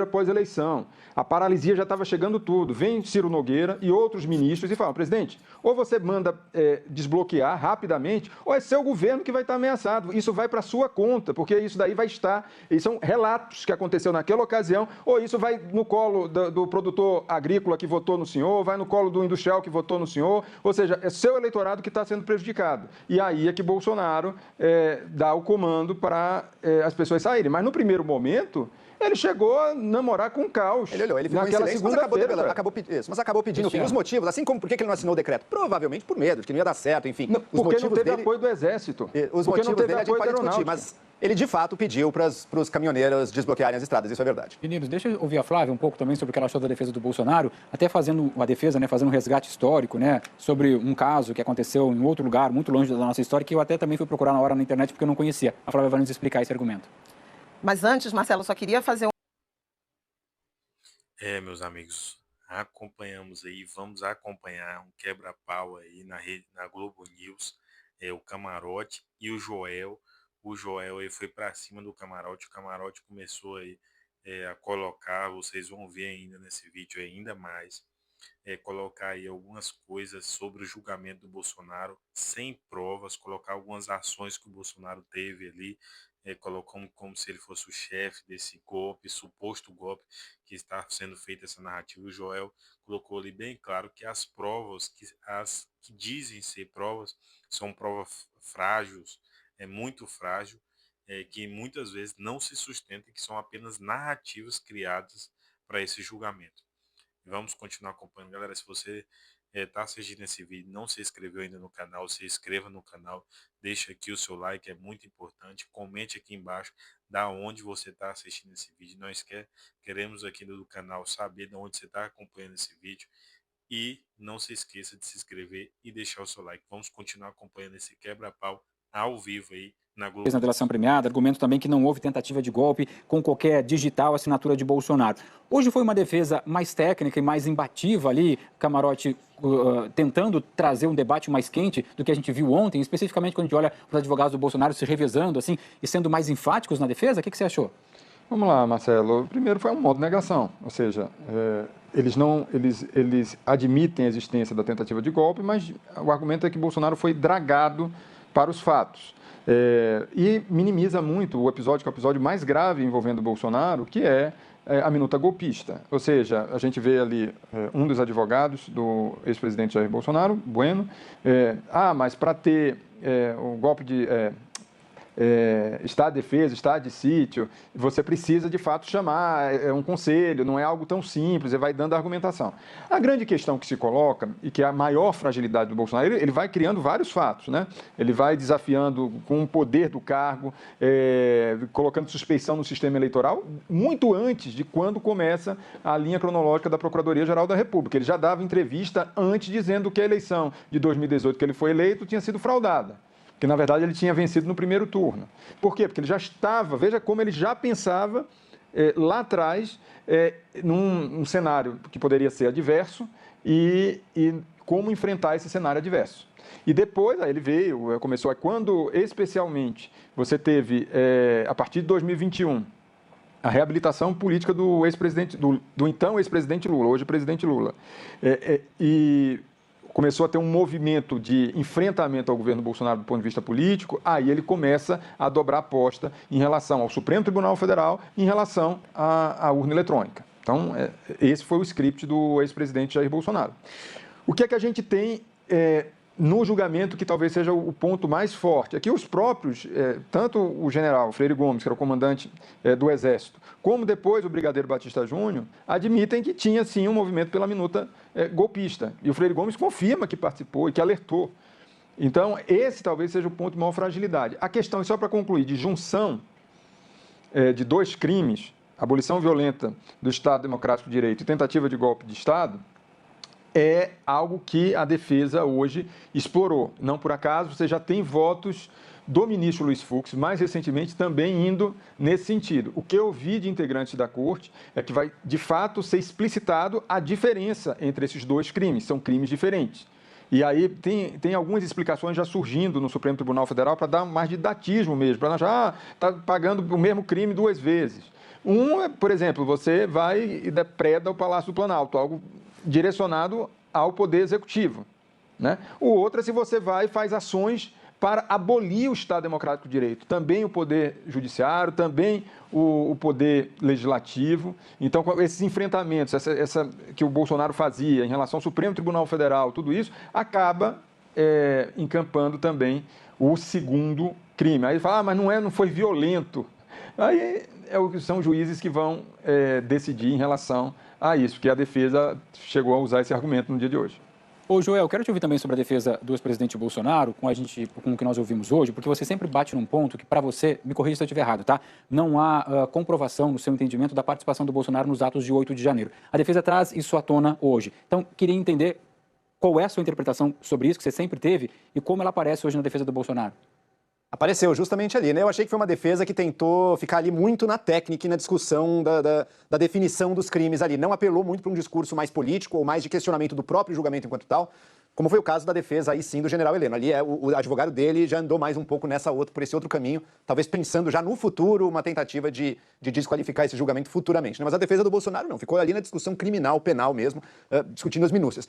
após a eleição. A paralisia já estava chegando tudo. Vem Ciro Nogueira e outros ministros e falam, presidente, ou você manda desbloquear rapidamente, ou é seu governo que vai estar ameaçado. Isso vai para a sua conta, porque isso daí vai estar... E são relatos que aconteceu naquela ocasião, ou isso vai no colo do produtor agrícola que votou no senhor, vai no colo do industrial que votou no senhor, ou seja, é seu eleitorado que está sendo prejudicado. E aí é que Bolsonaro dá o comando para as pessoas saírem. Mas no primeiro momento... Ele chegou a namorar com o caos. Ele olhou, ele ficou naquela em silêncio, mas acabou pedindo Cristiano. os motivos, assim como por que ele não assinou o decreto? Provavelmente por medo de que não ia dar certo, enfim. Não, porque não teve apoio do Exército. Os motivos dele a gente pode discutir, mas ele de fato pediu para os caminhoneiros desbloquearem as estradas, isso é verdade. Meninos, deixa eu ouvir a Flávia um pouco também sobre o que ela achou da defesa do Bolsonaro, até fazendo uma defesa, né, fazendo um resgate histórico, né, sobre um caso que aconteceu em outro lugar, muito longe da nossa história, que eu até também fui procurar na hora na internet porque eu não conhecia. A Flávia vai nos explicar esse argumento. Mas antes, Marcelo, só queria fazer meus amigos, acompanhamos aí, vamos acompanhar um quebra-pau aí na Globo News, o Camarote e o Joel. O Joel aí foi para cima do Camarote, o Camarote começou aí a colocar, vocês vão ver ainda nesse vídeo ainda mais, colocar aí algumas coisas sobre o julgamento do Bolsonaro sem provas, colocar algumas ações que o Bolsonaro teve ali, colocando como se ele fosse o chefe desse golpe, suposto golpe que está sendo feita essa narrativa. O Joel colocou ali bem claro que as provas, as que dizem ser provas, são provas frágeis, muito frágil, que muitas vezes não se sustentam, que são apenas narrativas criadas para esse julgamento. Vamos continuar acompanhando, galera. Se você está assistindo esse vídeo, não se inscreveu ainda no canal, se inscreva no canal, deixa aqui o seu like, é muito importante, comente aqui embaixo da onde você está assistindo esse vídeo. Nós queremos aqui do canal saber de onde você está acompanhando esse vídeo e não se esqueça de se inscrever e deixar o seu like. Vamos continuar acompanhando esse quebra-pau ao vivo aí na Globo. Na delação premiada, argumento também que não houve tentativa de golpe com qualquer digital assinatura de Bolsonaro. Hoje foi uma defesa mais técnica e mais imbativa ali, Camarote tentando trazer um debate mais quente do que a gente viu ontem, especificamente quando a gente olha os advogados do Bolsonaro se revezando assim e sendo mais enfáticos na defesa. O que você achou? Vamos lá, Marcelo. Primeiro foi um modo de negação, ou seja, eles admitem a existência da tentativa de golpe, mas o argumento é que Bolsonaro foi dragado para os fatos. E minimiza muito o episódio, que é o episódio mais grave envolvendo o Bolsonaro, que é a minuta golpista. Ou seja, a gente vê ali um dos advogados do ex-presidente Jair Bolsonaro, Bueno, mas para ter o golpe de estado de defesa, estado de sítio, você precisa de fato chamar um conselho, não é algo tão simples, ele vai dando a argumentação. A grande questão que se coloca, e que é a maior fragilidade do Bolsonaro, ele vai criando vários fatos, né? Ele vai desafiando com o poder do cargo, colocando suspeição no sistema eleitoral, muito antes de quando começa a linha cronológica da Procuradoria-Geral da República. Ele já dava entrevista antes dizendo que a eleição de 2018, que ele foi eleito, tinha sido fraudada, que na verdade ele tinha vencido no primeiro turno. Por quê? Porque ele já estava, veja como ele já pensava lá atrás, num cenário que poderia ser adverso e como enfrentar esse cenário adverso. E depois, aí ele veio, começou, quando especialmente você teve, a partir de 2021, a reabilitação política do ex-presidente, do então ex-presidente Lula, hoje presidente Lula, e começou a ter um movimento de enfrentamento ao governo Bolsonaro do ponto de vista político, aí ele começa a dobrar a aposta em relação ao Supremo Tribunal Federal, em relação à urna eletrônica. Então, esse foi o script do ex-presidente Jair Bolsonaro. O que é que a gente tem no julgamento que talvez seja o ponto mais forte? Aqui os próprios, tanto o general Freire Gomes, que era o comandante do Exército, como depois o brigadeiro Batista Júnior, admitem que tinha sim um movimento pela minuta golpista. E o Freire Gomes confirma que participou e que alertou. Então, esse talvez seja o ponto de maior fragilidade. A questão, só para concluir, de junção de dois crimes, abolição violenta do Estado Democrático de Direito e tentativa de golpe de Estado, é algo que a defesa hoje explorou. Não por acaso, você já tem votos do ministro Luiz Fux, mais recentemente também indo nesse sentido. O que eu vi de integrantes da corte é que vai, de fato, ser explicitado a diferença entre esses dois crimes. São crimes diferentes. E aí tem algumas explicações já surgindo no Supremo Tribunal Federal para dar mais didatismo mesmo, para não achar, está pagando o mesmo crime duas vezes. Um, por exemplo, você vai e depreda o Palácio do Planalto, algo direcionado ao Poder Executivo, né? O outro é se você vai e faz ações para abolir o Estado Democrático de Direito, também o Poder Judiciário, também o Poder Legislativo. Então, esses enfrentamentos, essa que o Bolsonaro fazia em relação ao Supremo Tribunal Federal, tudo isso, acaba encampando também o segundo crime. Aí ele fala, mas não foi violento. Aí são juízes que vão decidir em relação a isso, porque a defesa chegou a usar esse argumento no dia de hoje. Ô, Joel, quero te ouvir também sobre a defesa do ex-presidente Bolsonaro, com o que nós ouvimos hoje, porque você sempre bate num ponto que, para você, me corrija se eu estiver errado, tá? Não há comprovação, no seu entendimento, da participação do Bolsonaro nos atos de 8 de janeiro. A defesa traz isso à tona hoje. Então, queria entender qual é a sua interpretação sobre isso, que você sempre teve, e como ela aparece hoje na defesa do Bolsonaro. Apareceu justamente ali, né? Eu achei que foi uma defesa que tentou ficar ali muito na técnica e na discussão da definição dos crimes ali. Não apelou muito para um discurso mais político ou mais de questionamento do próprio julgamento enquanto tal, como foi o caso da defesa, aí sim, do general Heleno. Ali o advogado dele já andou mais um pouco por esse outro caminho, talvez pensando já no futuro uma tentativa de desqualificar esse julgamento futuramente, né? Mas a defesa do Bolsonaro não, ficou ali na discussão criminal, penal mesmo, discutindo as minúcias.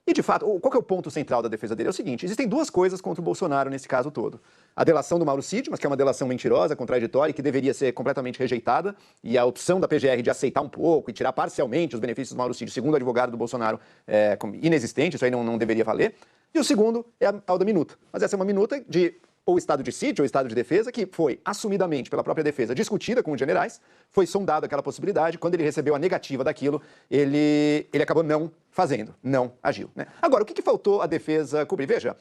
E, de fato, qual que é o ponto central da defesa dele? É o seguinte, existem duas coisas contra o Bolsonaro nesse caso todo. A delação do Mauro Cid, mas que é uma delação mentirosa, contraditória e que deveria ser completamente rejeitada, e a opção da PGR de aceitar um pouco e tirar parcialmente os benefícios do Mauro Cid, segundo o advogado do Bolsonaro, é inexistente, isso aí não deveria valer. E o segundo é a tal da minuta. Mas essa é uma minuta de ou estado de sítio ou estado de defesa, que foi assumidamente pela própria defesa discutida com os generais, foi sondada aquela possibilidade, quando ele recebeu a negativa daquilo, ele acabou não fazendo, não agiu, né? Agora, o que faltou a defesa cobrir? Veja,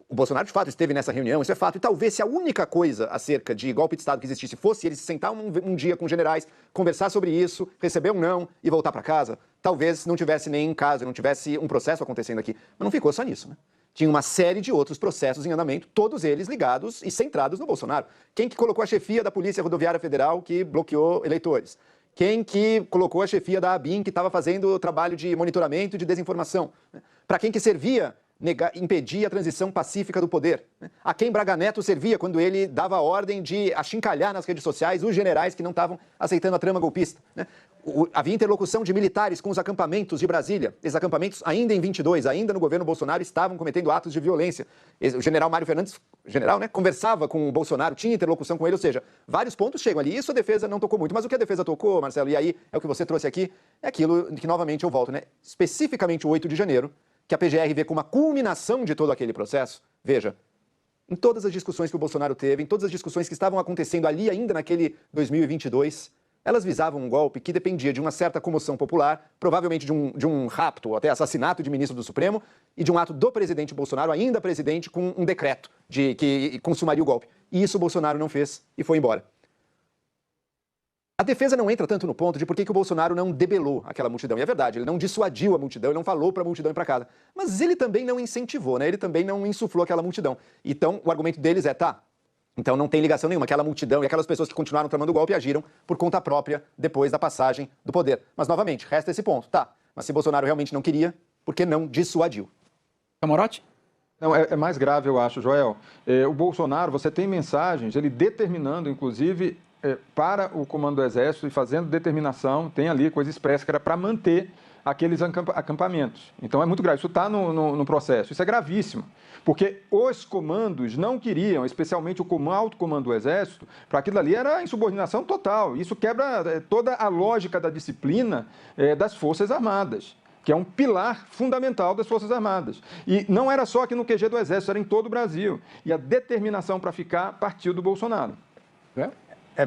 o Bolsonaro de fato esteve nessa reunião, isso é fato, e talvez se a única coisa acerca de golpe de Estado que existisse fosse ele se sentar um dia com os generais, conversar sobre isso, receber um não e voltar para casa, talvez não tivesse nem caso, não tivesse um processo acontecendo aqui, mas não ficou só nisso, né? Tinha uma série de outros processos em andamento, todos eles ligados e centrados no Bolsonaro. Quem que colocou a chefia da Polícia Rodoviária Federal que bloqueou eleitores? Quem que colocou a chefia da ABIN que estava fazendo trabalho de monitoramento e de desinformação? Para quem que servia impedir a transição pacífica do poder? A quem Braga Neto servia quando ele dava a ordem de achincalhar nas redes sociais os generais que não estavam aceitando a trama golpista? Havia interlocução de militares com os acampamentos de Brasília. Esses acampamentos, ainda em 22, ainda no governo Bolsonaro, estavam cometendo atos de violência. O general Mário Fernandes, né, conversava com o Bolsonaro, tinha interlocução com ele, ou seja, vários pontos chegam ali. Isso a defesa não tocou muito. Mas o que a defesa tocou, Marcelo, e aí é o que você trouxe aqui, é aquilo que novamente eu volto, né? Especificamente o 8 de janeiro, que a PGR vê como uma culminação de todo aquele processo. Veja, em todas as discussões que o Bolsonaro teve, em todas as discussões que estavam acontecendo ali ainda naquele 2022, elas visavam um golpe que dependia de uma certa comoção popular, provavelmente de um rapto ou até assassinato de ministro do Supremo e de um ato do presidente Bolsonaro, ainda presidente, com um decreto que consumaria o golpe. E isso o Bolsonaro não fez e foi embora. A defesa não entra tanto no ponto de por que o Bolsonaro não debelou aquela multidão. E é verdade, ele não dissuadiu a multidão, ele não falou para a multidão ir para casa. Mas ele também não incentivou, né? Ele também não insuflou aquela multidão. Então, o argumento deles então não tem ligação nenhuma. Aquela multidão e aquelas pessoas que continuaram tramando o golpe agiram por conta própria depois da passagem do poder. Mas, novamente, resta esse ponto. Mas se Bolsonaro realmente não queria, por que não dissuadiu? Camarote? Não, é mais grave, eu acho, Joel. O Bolsonaro, você tem mensagens, ele determinando, inclusive, para o comando do Exército e fazendo determinação, tem ali coisa expressa que era para manter aqueles acampamentos. Então é muito grave, isso está no processo, isso é gravíssimo, porque os comandos não queriam, especialmente o alto comando do Exército, para aquilo ali era insubordinação total, isso quebra toda a lógica da disciplina das Forças Armadas, que é um pilar fundamental das Forças Armadas. E não era só aqui no QG do Exército, era em todo o Brasil. E a determinação para ficar partiu do Bolsonaro.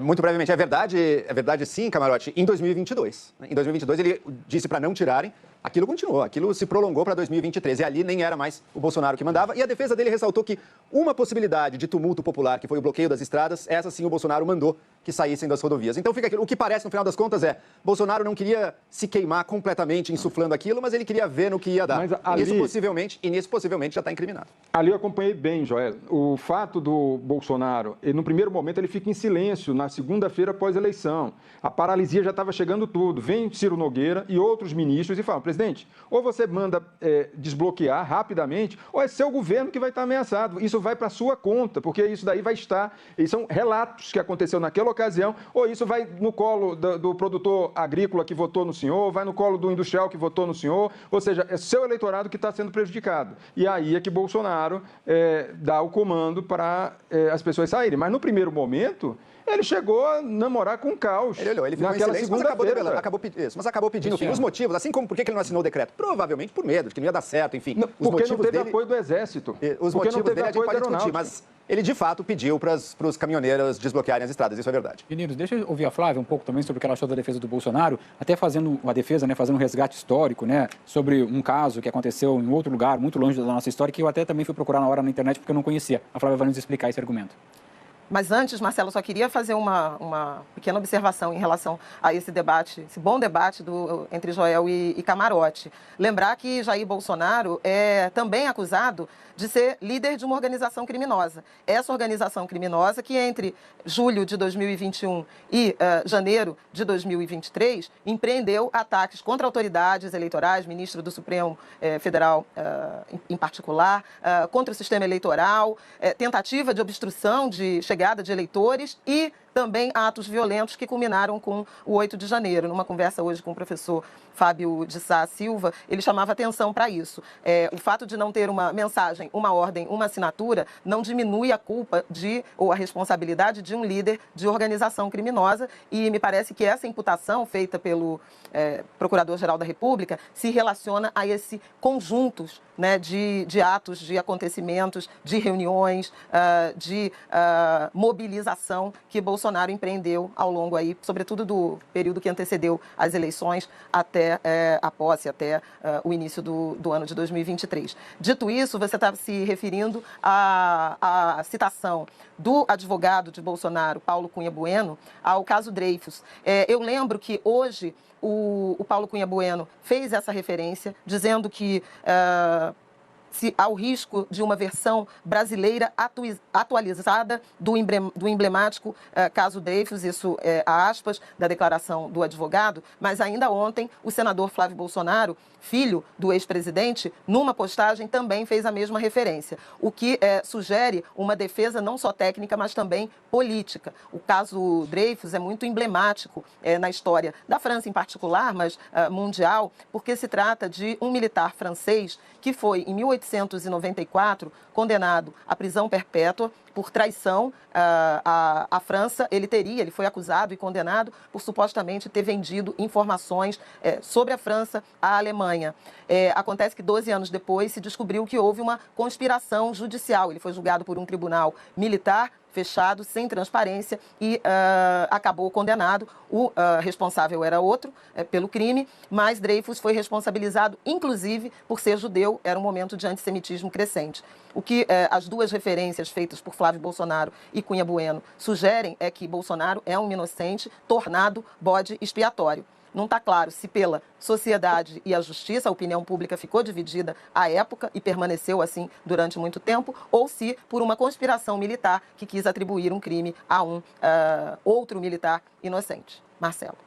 Muito brevemente, é verdade sim, Camarote, em 2022. Em 2022 ele disse para não tirarem, aquilo continuou, aquilo se prolongou para 2023 e ali nem era mais o Bolsonaro que mandava. E a defesa dele ressaltou que uma possibilidade de tumulto popular, que foi o bloqueio das estradas, essa sim o Bolsonaro mandou que saíssem das rodovias. Então fica aquilo, o que parece no final das contas Bolsonaro não queria se queimar completamente insuflando aquilo, mas ele queria ver no que ia dar. Mas ali, e nisso possivelmente já está incriminado. Ali eu acompanhei bem, Joel. O fato do Bolsonaro, no primeiro momento ele fica em silêncio na segunda-feira após a eleição. A paralisia já estava chegando tudo. Vem Ciro Nogueira e outros ministros e falam, presidente, presidente? Ou você manda desbloquear rapidamente, ou é seu governo que vai estar ameaçado. Isso vai para a sua conta, porque isso daí vai estar... E são relatos que aconteceu naquela ocasião, ou isso vai no colo do produtor agrícola que votou no senhor, vai no colo do industrial que votou no senhor, ou seja, é seu eleitorado que está sendo prejudicado. E aí é que Bolsonaro dá o comando para as pessoas saírem. Mas no primeiro momento, ele chegou a namorar com o caos. Ele olhou, ele ficou naquela em silêncio, mas acabou pedindo o fim. Cristiano. Os motivos, assim como por que ele não assinou o decreto? Provavelmente por medo, de que não ia dar certo, enfim. Os Porque não motivos teve dele, apoio do Exército. Os porque motivos não teve dele a gente apoio da pode discutir, aeronáutica. mas ele de fato pediu para os caminhoneiros desbloquearem as estradas, isso é verdade. Meninos, deixa eu ouvir a Flávia um pouco também sobre o que ela achou da defesa do Bolsonaro, até fazendo uma defesa, né, fazendo um resgate histórico, né, sobre um caso que aconteceu em outro lugar, muito longe da nossa história, que eu até também fui procurar na hora na internet porque eu não conhecia. A Flávia vai nos explicar esse argumento. Mas antes, Marcelo, só queria fazer uma pequena observação em relação a esse debate, esse bom debate entre Joel e Camarote. Lembrar que Jair Bolsonaro é também acusado de ser líder de uma organização criminosa. Essa organização criminosa que entre julho de 2021 e janeiro de 2023 empreendeu ataques contra autoridades eleitorais, ministro do Supremo Federal em particular, contra o sistema eleitoral, tentativa de obstrução de chegada de eleitores e também atos violentos que culminaram com o 8 de janeiro. Numa conversa hoje com o professor Fábio de Sá Silva, ele chamava atenção para isso. O fato de não ter uma mensagem, uma ordem, uma assinatura, não diminui a culpa ou a responsabilidade de um líder de organização criminosa, e me parece que essa imputação feita pelo Procurador-Geral da República se relaciona a esse conjunto, né, de atos, de acontecimentos, de reuniões, de mobilização que Bolsonaro empreendeu ao longo aí, sobretudo do período que antecedeu as eleições até a posse, até o início do ano de 2023. Dito isso, você está se referindo à citação do advogado de Bolsonaro, Paulo Cunha Bueno, ao caso Dreyfus. Eu lembro que hoje o Paulo Cunha Bueno fez essa referência, dizendo que se há o risco de uma versão brasileira atualizada do emblemático caso Dreyfus, isso a aspas da declaração do advogado, mas ainda ontem o senador Flávio Bolsonaro, filho do ex-presidente, numa postagem também fez a mesma referência, o que sugere uma defesa não só técnica, mas também política. O caso Dreyfus é muito emblemático na história da França em particular, mas mundial, porque se trata de um militar francês que foi, em 1894, condenado à prisão perpétua por traição à França. Ele foi acusado e condenado por supostamente ter vendido informações sobre a França à Alemanha. Acontece que 12 anos depois se descobriu que houve uma conspiração judicial. Ele foi julgado por um tribunal militar fechado, sem transparência, e acabou condenado. O responsável era outro pelo crime, mas Dreyfus foi responsabilizado, inclusive, por ser judeu. Era um momento de antissemitismo crescente. O que as duas referências feitas por Flávio Bolsonaro e Cunha Bueno sugerem é que Bolsonaro é um inocente tornado bode expiatório. Não está claro se pela sociedade e a justiça, a opinião pública ficou dividida à época e permaneceu assim durante muito tempo, ou se por uma conspiração militar que quis atribuir um crime a um outro militar inocente. Marcelo.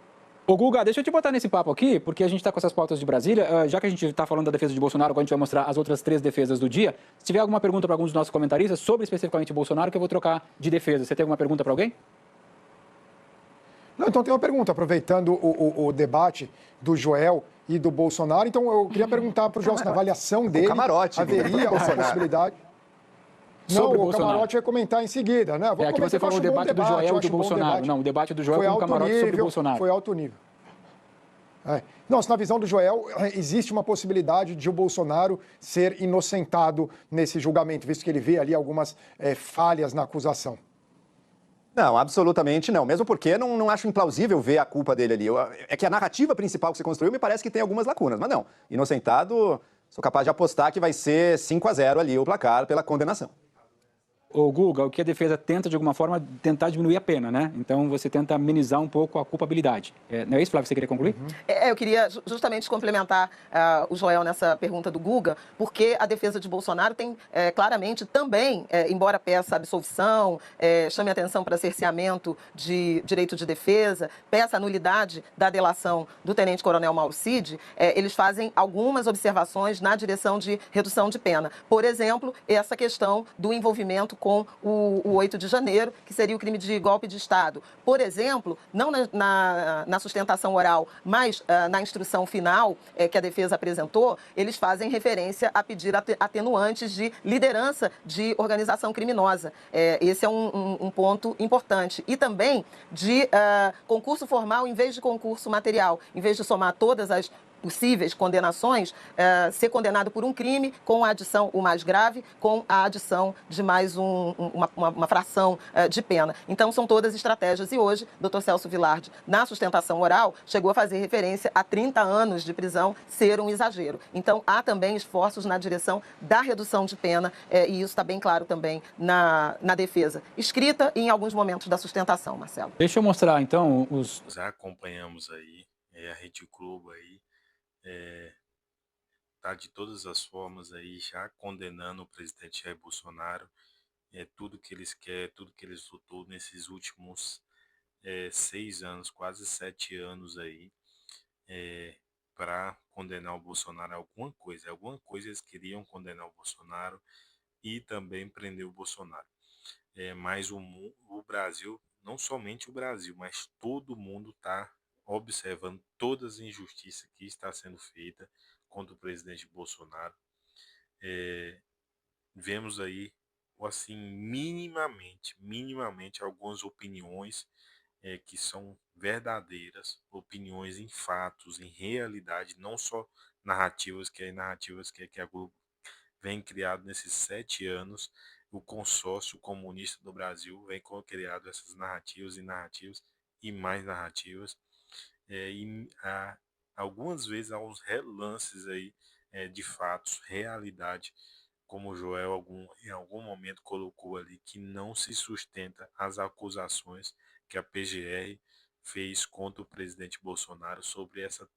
Ô Guga, deixa eu te botar nesse papo aqui, porque a gente está com essas pautas de Brasília. Já que a gente está falando da defesa de Bolsonaro, agora a gente vai mostrar as outras 3 defesas do dia. Se tiver alguma pergunta para algum dos nossos comentaristas sobre especificamente Bolsonaro, que eu vou trocar de defesa. Você tem alguma pergunta para alguém? Não, então tem uma pergunta, aproveitando o debate do Joel e do Bolsonaro. Então eu queria perguntar para o Joel, se na avaliação dele Camarote, haveria uma possibilidade... Sobre Não, o Bolsonaro. Camarote vai comentar em seguida, né? É que você falou o debate do Joel e do Bolsonaro. Não, o debate do Joel com o Camarote sobre o Bolsonaro. Foi alto nível. Não, se na visão do Joel existe uma possibilidade de o Bolsonaro ser inocentado nesse julgamento, visto que ele vê ali algumas falhas na acusação. Não, absolutamente não. Mesmo porque não acho implausível ver a culpa dele ali. É que a narrativa principal que você construiu me parece que tem algumas lacunas. Mas não, inocentado, sou capaz de apostar que vai ser 5-0 ali o placar pela condenação. O Guga, o que a defesa tenta, de alguma forma, tentar diminuir a pena, né? Então, você tenta amenizar um pouco a culpabilidade. Não é isso, Flávio, que você queria concluir? Eu queria justamente complementar o Joel nessa pergunta do Guga, porque a defesa de Bolsonaro tem claramente também, embora peça absolvição, chame atenção para cerceamento de direito de defesa, peça a nulidade da delação do tenente-coronel Mauro Cid, eles fazem algumas observações na direção de redução de pena. Por exemplo, essa questão do envolvimento com o 8 de janeiro, que seria o crime de golpe de Estado. Por exemplo, não na sustentação oral, mas na instrução final que a defesa apresentou, eles fazem referência a pedir atenuantes de liderança de organização criminosa. Esse é um ponto importante. E também de concurso formal em vez de concurso material. Em vez de somar todas as possíveis condenações, ser condenado por um crime com a adição, o mais grave, com a adição de mais uma fração de pena. Então, são todas estratégias. E hoje, Dr. Celso Vilardi, na sustentação oral, chegou a fazer referência a 30 anos de prisão ser um exagero. Então, há também esforços na direção da redução de pena, e isso está bem claro também na defesa escrita e em alguns momentos da sustentação, Marcelo. Deixa eu mostrar, então, Já acompanhamos aí, a Rede Globo aí, tá de todas as formas aí já condenando o presidente Jair Bolsonaro, tudo que eles querem, tudo que eles lutou nesses últimos 6 anos, quase 7 anos aí, para condenar o Bolsonaro a alguma coisa eles queriam condenar o Bolsonaro e também prender o Bolsonaro. Mas o Brasil, não somente o Brasil, mas todo mundo está observando todas as injustiças que está sendo feita contra o presidente Bolsonaro. Vemos aí, assim, minimamente algumas opiniões que são verdadeiras, opiniões em fatos, em realidade, não só narrativas que a Globo vem criado nesses 7 anos. O consórcio comunista do Brasil vem criado essas narrativas e mais narrativas. Algumas vezes há uns relances aí de fatos, realidade, como o Joel em algum momento colocou ali, que não se sustenta as acusações que a PGR fez contra o presidente Bolsonaro sobre essa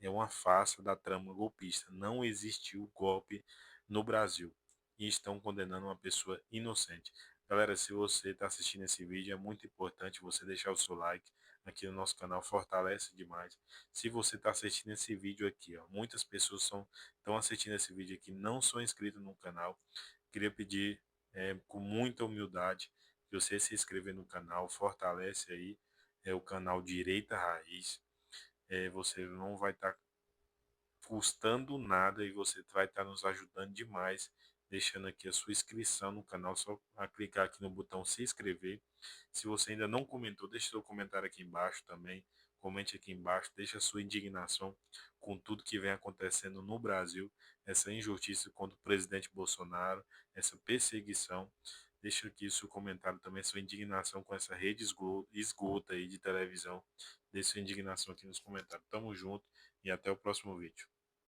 uma farsa da trama golpista. Não existiu golpe no Brasil e estão condenando uma pessoa inocente. Galera, se você está assistindo esse vídeo, é muito importante você deixar o seu like aqui no nosso canal, fortalece demais. Se você está assistindo esse vídeo aqui, ó, muitas pessoas estão assistindo esse vídeo aqui, não são inscritos no canal. Queria pedir com muita humildade que você se inscreva no canal, fortalece aí o canal Direita Raiz. Você não vai estar custando nada e você vai estar nos ajudando demais, deixando aqui a sua inscrição no canal, só a clicar aqui no botão se inscrever. Se você ainda não comentou, deixe seu comentário aqui embaixo também, comente aqui embaixo, deixe a sua indignação com tudo que vem acontecendo no Brasil, essa injustiça contra o presidente Bolsonaro, essa perseguição. Deixa aqui seu comentário também, sua indignação com essa rede esgota aí de televisão. Deixe sua indignação aqui nos comentários. Tamo junto e até o próximo vídeo.